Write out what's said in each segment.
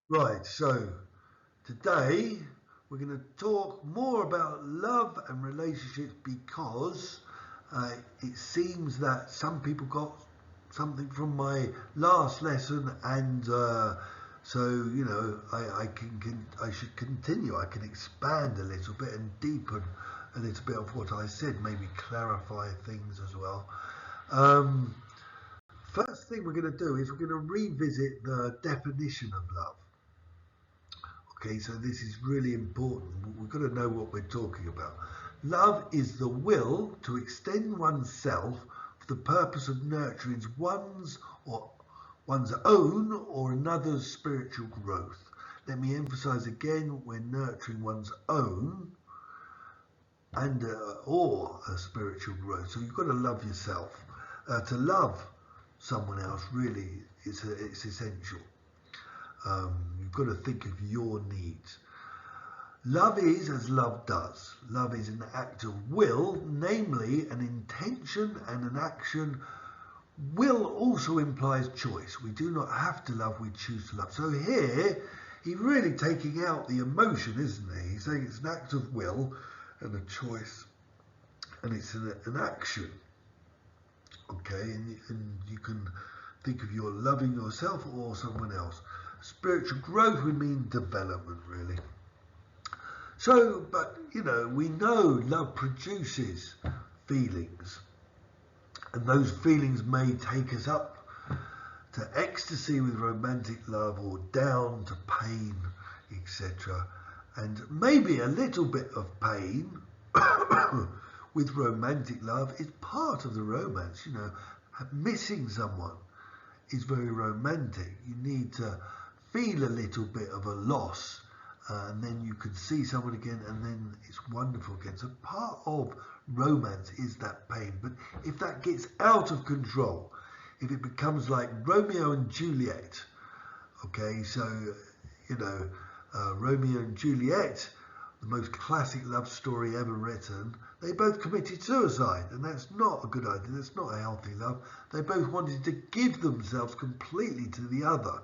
Right, so today we're going to talk more about love and relationships because it seems that some people got something from my last lesson, and so I should continue. I can expand a little bit and deepen a little bit of what I said, maybe clarify things as well. Um, First thing we're going to do is we're going to revisit the definition of love. Okay, so this is really important. We've got to know what we're talking about. Love is the will to extend oneself for the purpose of nurturing one's own or another's spiritual growth. Let me emphasize again: we're nurturing one's own and or a spiritual growth. So you've got to love yourself. To love someone else really it's essential. You've got to think of your needs. Love is as love does. Love is an act of will, namely an intention and an action. Will also implies choice. We do not have to love, we choose to love. So here, he's really taking out the emotion, isn't he? He's saying it's an act of will and a choice, and it's an action. Okay, and you can think of your loving yourself or someone else. Spiritual growth would mean development, really. So, but we know love produces feelings, and those feelings may take us up to ecstasy with romantic love or down to pain, etc. And maybe a little bit of pain with romantic love is part of the romance. Missing someone is very romantic. You need to feel a little bit of a loss, and then you can see someone again, and then it's wonderful again. So part of romance is that pain. But if that gets out of control, if it becomes like Romeo and Juliet, okay, so Romeo and Juliet, the most classic love story ever written, they both committed suicide, and that's not a good idea. That's not a healthy love. They both wanted to give themselves completely to the other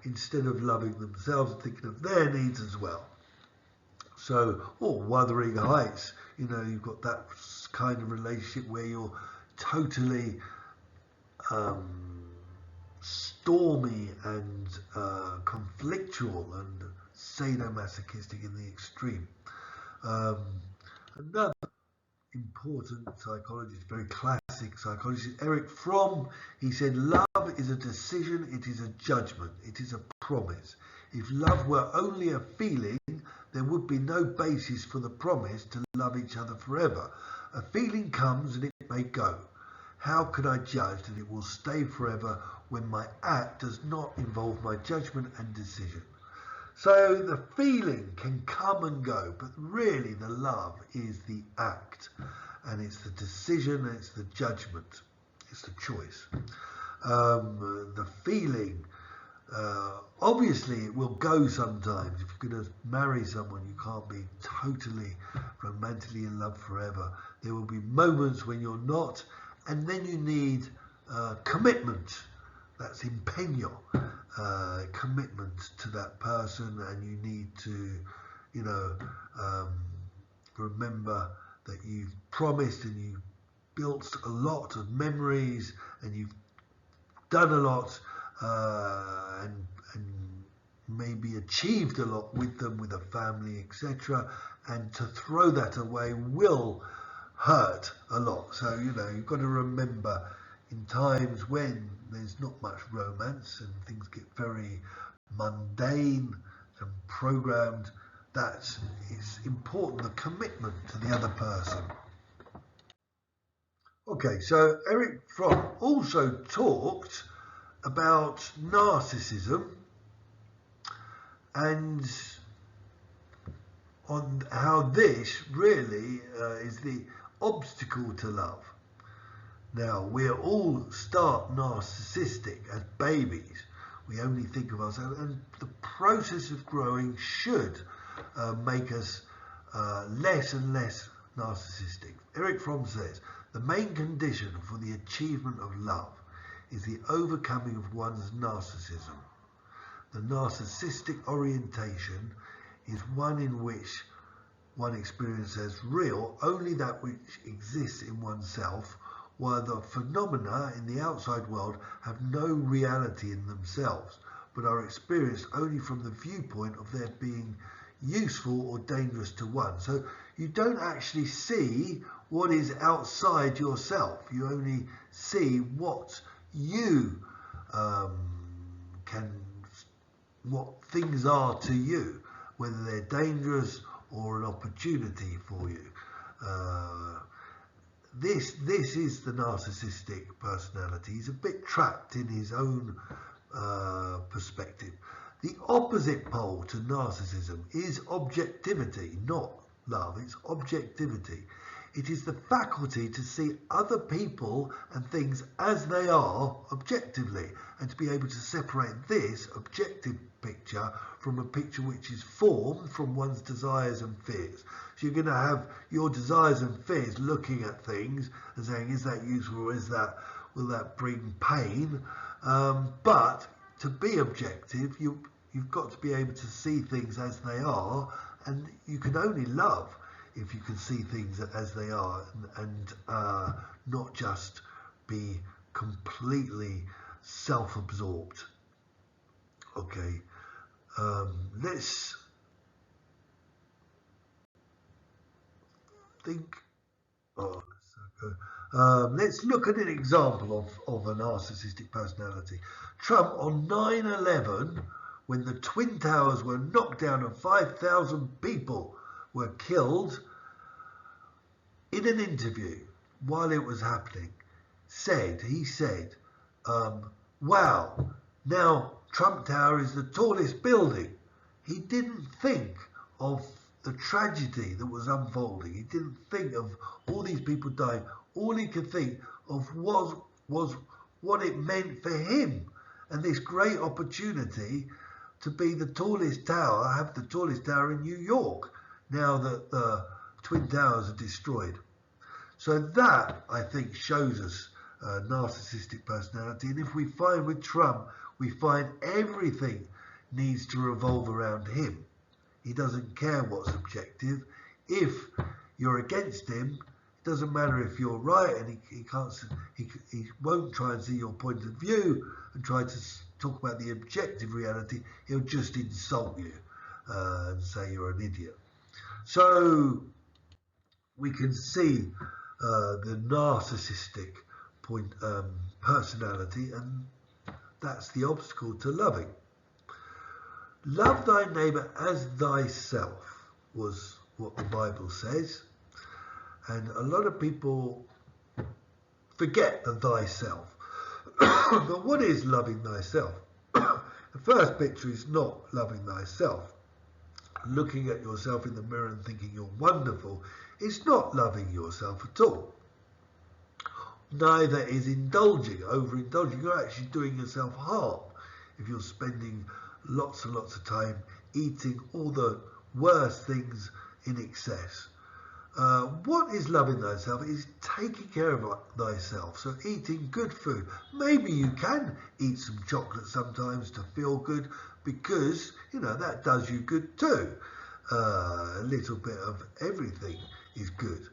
instead of loving themselves and thinking of their needs as well. So, or Wuthering Heights, you've got that kind of relationship where you're totally stormy and conflictual and sadomasochistic in the extreme. Another important psychologist, very classic psychologist, Eric Fromm, he said, love is a decision, it is a judgment, it is a promise. If love were only a feeling, there would be no basis for the promise to love each other forever. A feeling comes and it may go. How can I judge that it will stay forever when my act does not involve my judgment and decision? So the feeling can come and go, but really the love is the act, and it's the decision, and it's the judgment, it's the choice. The feeling, obviously it will go sometimes. If you're going to marry someone, you can't be totally romantically in love forever. There will be moments when you're not, and then you need commitment. That's empeño, commitment to that person, and you need to, remember that you've promised and you've built a lot of memories and you've done a lot and maybe achieved a lot with them, with a family, etc. And to throw that away will hurt a lot. So you've got to remember, in times when there's not much romance and things get very mundane and programmed, that is important, the commitment to the other person. Okay, so Eric Fromm also talked about narcissism and on how this really is the obstacle to love. Now, we all start narcissistic as babies. We only think of ourselves, and the process of growing should make us less and less narcissistic. Eric Fromm says, the main condition for the achievement of love is the overcoming of one's narcissism. The narcissistic orientation is one in which one experiences as real only that which exists in oneself, while the phenomena in the outside world have no reality in themselves, but are experienced only from the viewpoint of their being useful or dangerous to one. So you don't actually see what is outside yourself. You only see what you what things are to you, whether they're dangerous or an opportunity for you. This is the narcissistic personality. He's a bit trapped in his own perspective. The opposite pole to narcissism is objectivity, not love. It's objectivity. It is the faculty to see other people and things as they are objectively, and to be able to separate this objective picture from a picture which is formed from one's desires and fears. So you're going to have your desires and fears looking at things and saying, is that useful, will that bring pain? But to be objective, you've got to be able to see things as they are, and you can only love if you can see things as they are, and not just be completely self-absorbed. Okay, let's think. Let's look at an example of a narcissistic personality. Trump on 9/11, when the Twin Towers were knocked down and 5,000 people were killed, in an interview while it was happening, he said, wow, now Trump Tower is the tallest building. He didn't think of the tragedy that was unfolding. He didn't think of all these people dying. All he could think of was what it meant for him, and this great opportunity to be the tallest tower, have the tallest tower in New York, now that the Twin Towers are destroyed. So that, I think, shows us narcissistic personality. And if we find with Trump, we find everything needs to revolve around him. He doesn't care what's objective. If you're against him, it doesn't matter if you're right, and he won't try and see your point of view and try to talk about the objective reality. He'll just insult you and say you're an idiot. So we can see the narcissistic personality, and that's the obstacle to loving. Love thy neighbour as thyself was what the Bible says, and a lot of people forget the thyself. But what is loving thyself? The first picture is not loving thyself. Looking at yourself in the mirror and thinking you're wonderful, it's not loving yourself at all. Neither is overindulging. You're actually doing yourself harm if you're spending lots and lots of time eating all the worst things in excess. What is loving thyself is taking care of thyself, so eating good food. Maybe you can eat some chocolate sometimes to feel good, because that does you good too. A little bit of everything is good.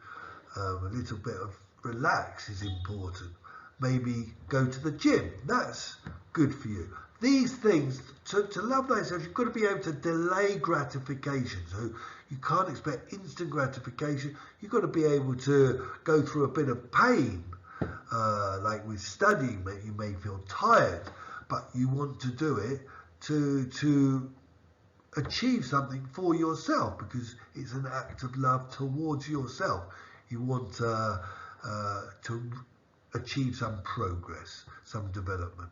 A little bit of relax is important. Maybe go to the gym, that's good for you. These things, to love thyself, you've got to be able to delay gratification. So you can't expect instant gratification. You've got to be able to go through a bit of pain. Like with studying, you may feel tired, but you want to do it to achieve something for yourself, because it's an act of love towards yourself. You want to achieve some progress, some development.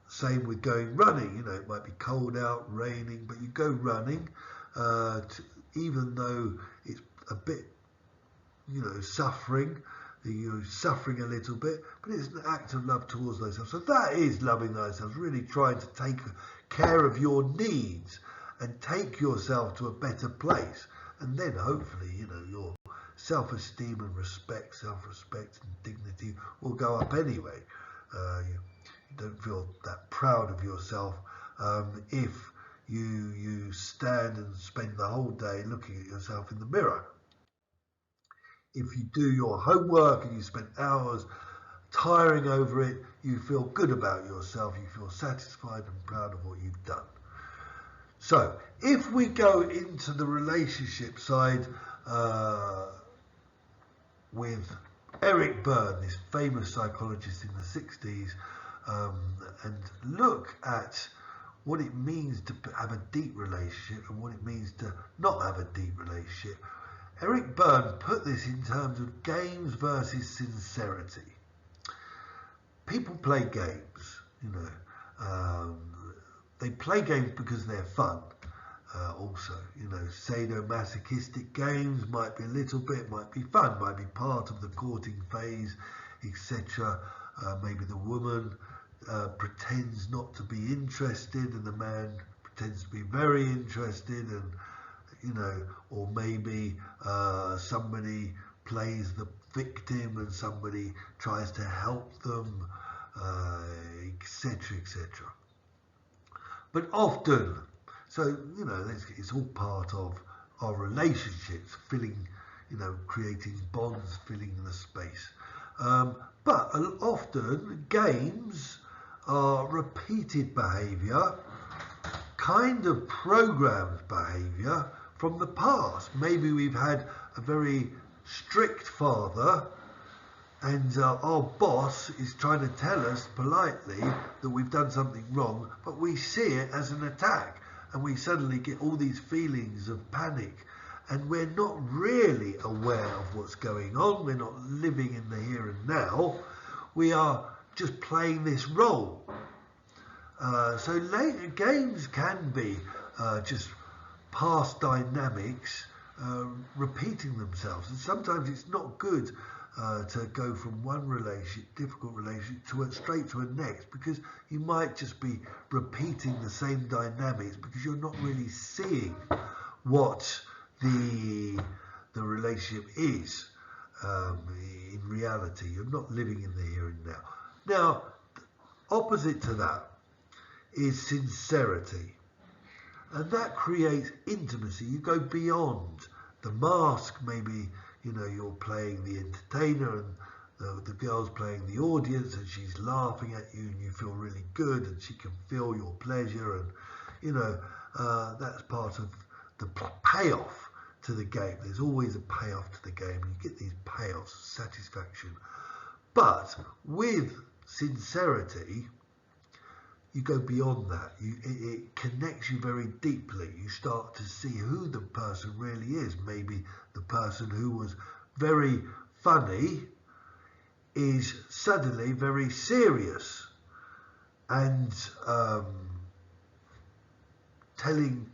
Same with going running. It might be cold out, raining, but you go running, even though it's a bit, suffering. You're suffering a little bit, but it's an act of love towards thyself. So that is loving thyself, really trying to take care of your needs and take yourself to a better place. And then hopefully, your self-esteem and self-respect and dignity will go up anyway. You don't feel that proud of yourself if you stand and spend the whole day looking at yourself in the mirror. If you do your homework and you spend hours tiring over it, you feel good about yourself, you feel satisfied and proud of what you've done. So if we go into the relationship side with Eric Berne, this famous psychologist in the 60s, and look at what it means to have a deep relationship and what it means to not have a deep relationship. Eric Berne put this in terms of games versus sincerity. People play games, you know. They play games because they're fun. Also, you know, sadomasochistic games might be a little bit, might be fun, might be part of the courting phase, etc. Maybe the woman pretends not to be interested and the man pretends to be very interested, and you know, or maybe somebody plays the victim and somebody tries to help them, etc., etc. But often, so you know, it's all part of our relationships, filling, you know, creating bonds, filling the space. But often games are repeated behaviour, kind of programmed behaviour from the past. Maybe we've had a very strict father and our boss is trying to tell us politely that we've done something wrong, but we see it as an attack and we suddenly get all these feelings of panic, and we're not really aware of what's going on. We're not living in the here and now. We are just playing this role. So later games can be just past dynamics repeating themselves, and sometimes it's not good to go from one relationship, difficult relationship, straight to a next, because you might just be repeating the same dynamics because you're not really seeing what the relationship is in reality. You're not living in the here and now. Now, opposite to that is sincerity, and that creates intimacy. You go beyond the mask. Maybe, you know, you're playing the entertainer and the girl's playing the audience and she's laughing at you and you feel really good and she can feel your pleasure, and you know, that's part of the payoff to the game. There's always a payoff to the game, and you get these payoffs, satisfaction. But with sincerity, you go beyond that. It connects you very deeply. You start to see who the person really is. Maybe the person who was very funny is suddenly very serious and telling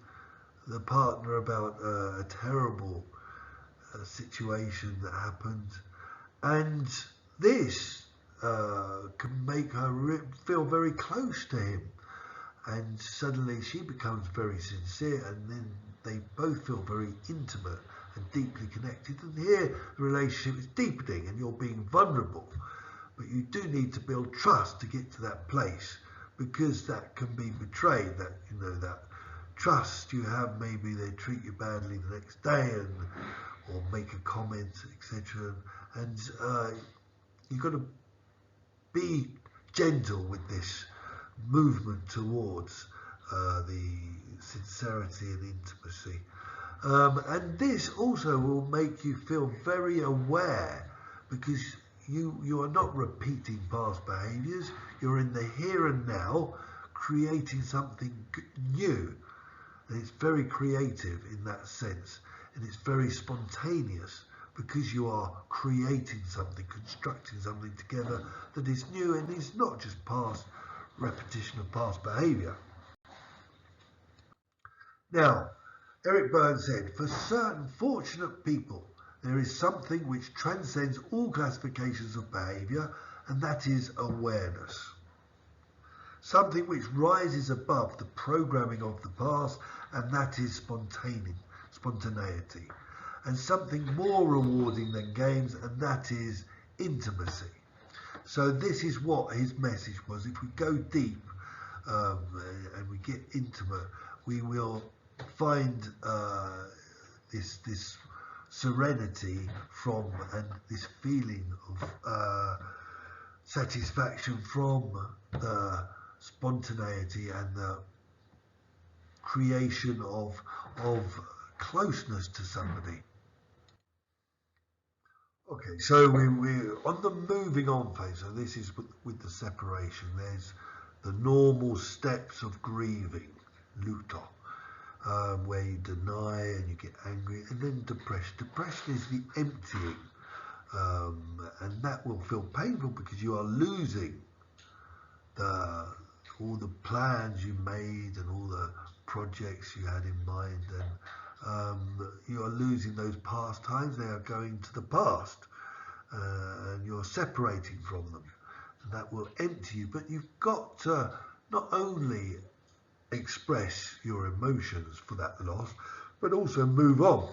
the partner about a terrible situation that happened, and this can make her feel very close to him, and suddenly she becomes very sincere, and then they both feel very intimate and deeply connected, and here the relationship is deepening and you're being vulnerable. But you do need to build trust to get to that place, because that can be betrayed. That, you know, that trust you have, maybe they treat you badly the next day or make a comment, etc., and you've got to be gentle with this movement towards the sincerity and intimacy. And this also will make you feel very aware, because you are not repeating past behaviours. You're in the here and now, creating something new. And it's very creative in that sense, and it's very spontaneous, because you are creating something, constructing something together that is new, and is not just past repetition of past behaviour. Now, Eric Berne said, for certain fortunate people, there is something which transcends all classifications of behaviour, and that is awareness. Something which rises above the programming of the past, and that is spontaneity. And something more rewarding than games, and that is intimacy. So this is what his message was. If we go deep, and we get intimate, we will find this serenity from, and this feeling of satisfaction from the spontaneity and the creation of closeness to somebody. Okay, so we're on the moving on phase. So this is with the separation. There's the normal steps of grieving, luto, where you deny and you get angry, and then depression. Depression is the emptying, and that will feel painful because you are losing all the plans you made and all the projects you had in mind, and you are losing those past times. They are going to the past, and you're separating from them, and that will empty you. But you've got to not only express your emotions for that loss, but also move on.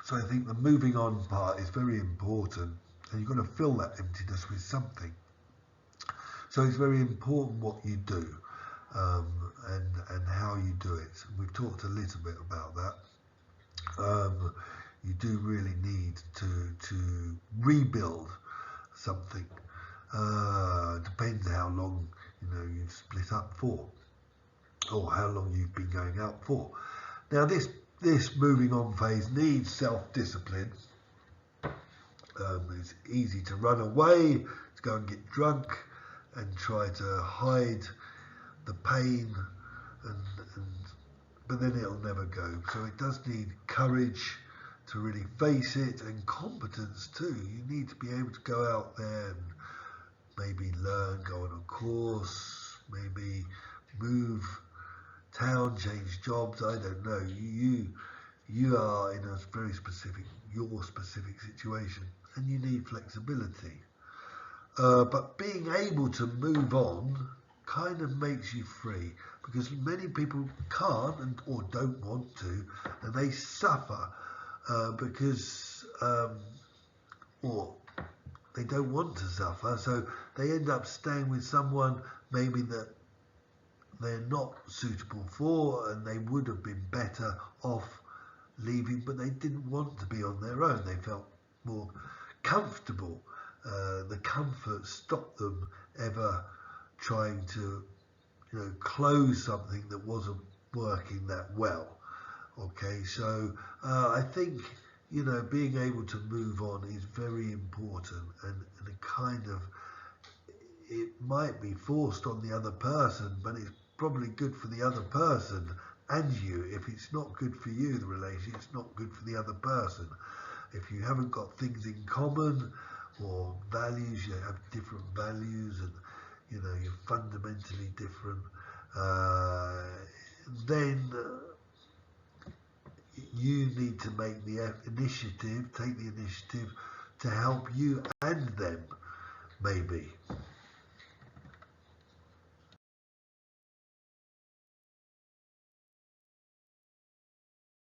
So I think the moving on part is very important, and you've got to fill that emptiness with something. So it's very important what you do, and how you do it. We've talked a little bit about that. You do really need to rebuild something. Depends how long you've split up for, or how long you've been going out for. Now this moving on phase needs self-discipline. It's easy to run away, to go and get drunk and try to hide the pain, but then it'll never go. So it does need courage to really face it, and competence too. You need to be able to go out there and maybe learn, go on a course, maybe move town, change jobs, I don't know. You are in a very specific situation, and you need flexibility. But being able to move on kind of makes you free, because many people can't or don't want to, and they suffer because or they don't want to suffer, so they end up staying with someone maybe that they're not suitable for, and they would have been better off leaving, but they didn't want to be on their own. They felt more comfortable. The comfort stopped them ever trying to close something that wasn't working that well. Okay, so I think being able to move on is very important, and a kind of, it might be forced on the other person, but it's probably good for the other person and you. If it's not good for you, the relationship, it's not good for the other person. If you haven't got things in common or values, you have different values, and you're fundamentally different, then you need to make the initiative, take the initiative to help you and them, maybe.